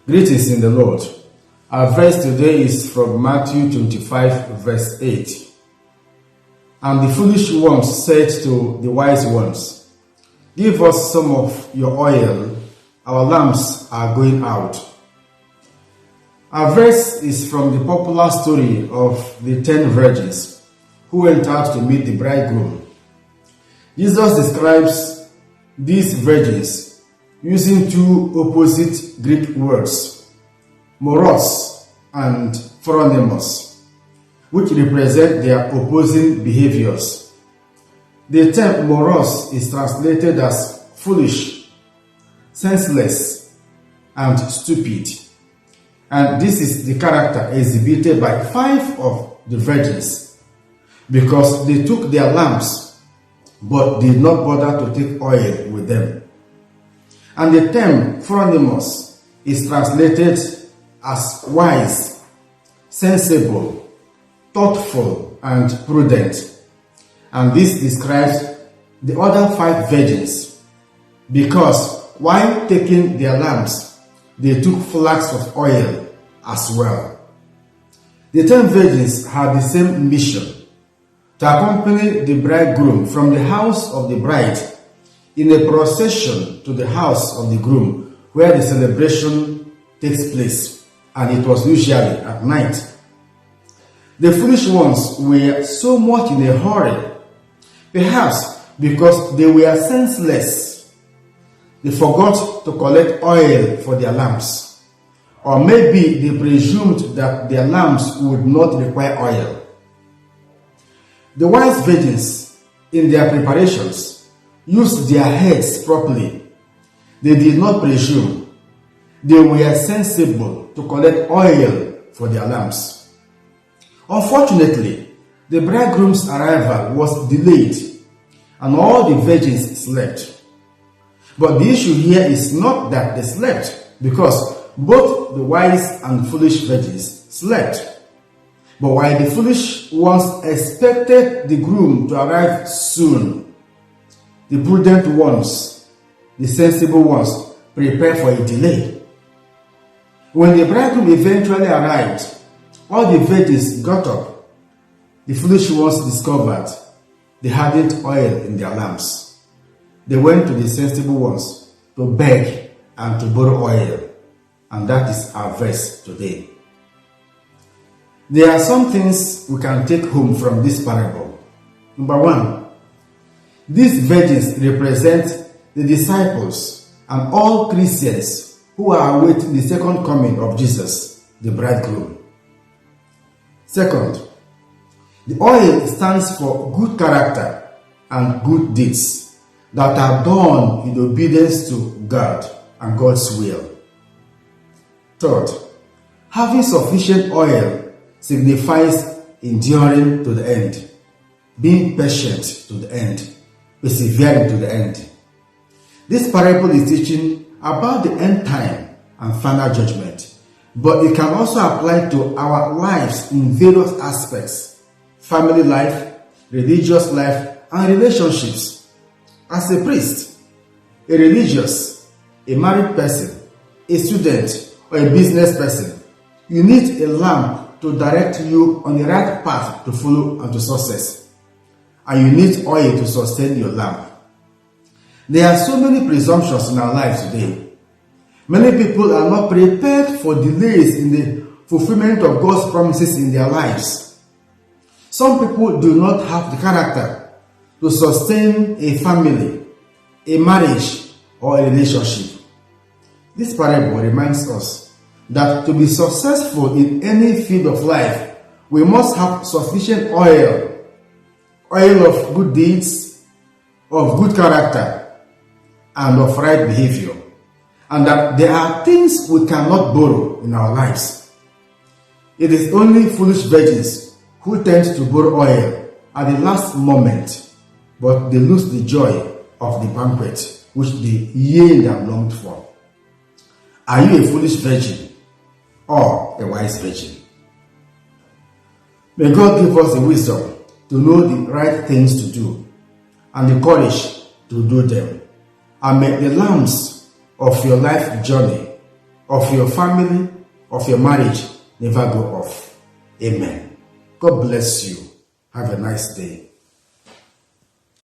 Greetings in the Lord. Our verse today is from Matthew 25, verse 8. And the foolish ones said to the wise ones, "Give us some of your oil, our lamps are going out." Our verse is from the popular story of the 10 virgins who went out to meet the bridegroom. Jesus describes these virgins using two opposite Greek words, moros and phronimos, which represent their opposing behaviors. The term moros is translated as foolish, senseless, and stupid. And this is the character exhibited by 5 of the virgins, because they took their lamps but did not bother to take oil with them. And the term phronimos is translated as wise, sensible, thoughtful, and prudent. And this describes the other 5 virgins, because while taking their lamps, they took flasks of oil as well. The 10 virgins had the same mission: to accompany the bridegroom from the house of the bride in a procession to the house of the groom, where the celebration takes place, and it was usually at night. The foolish ones were so much in a hurry, perhaps because they were senseless. They forgot to collect oil for their lamps, or maybe they presumed that their lamps would not require oil. The wise virgins, in their preparations, used their heads properly. They did not presume. They were sensible to collect oil for their lamps. Unfortunately, the bridegroom's arrival was delayed, and all the virgins slept. But the issue here is not that they slept, because both the wise and foolish virgins slept. But while the foolish ones expected the groom to arrive soon, the prudent ones, the sensible ones, prepared for a delay. When the bridegroom eventually arrived, all the virgins got up. The foolish ones discovered they hadn't oil in their lamps. They went to the sensible ones to beg and to borrow oil. And that is our verse today. There are some things we can take home from this parable. Number 1, these virgins represent the disciples and all Christians who are awaiting the second coming of Jesus, the bridegroom. Second, the oil stands for good character and good deeds that are done in obedience to God and God's will. Third, having sufficient oil signifies enduring to the end, being patient to the end, persevering to the end. This parable is teaching about the end time and final judgment, but it can also apply to our lives in various aspects: family life, religious life, and relationships. As a priest, a religious, a married person, a student, or a business person, you need a lamp to direct you on the right path to follow and to success. And you need oil to sustain your lamp. There are so many presumptions in our lives today. Many people are not prepared for delays in the fulfillment of God's promises in their lives. Some people do not have the character to sustain a family, a marriage, or a relationship. This parable reminds us that to be successful in any field of life, we must have sufficient oil of good deeds, of good character, and of right behavior. And that there are things we cannot borrow in our lives. It is only foolish virgins who tend to borrow oil at the last moment, but they lose the joy of the banquet which they yearned and longed for. Are you a foolish virgin or a wise virgin? May God give us the wisdom to know the right things to do and the courage to do them. And may the lamps of your life journey of your family, of your marriage never go off. Amen. God bless you. Have a nice day.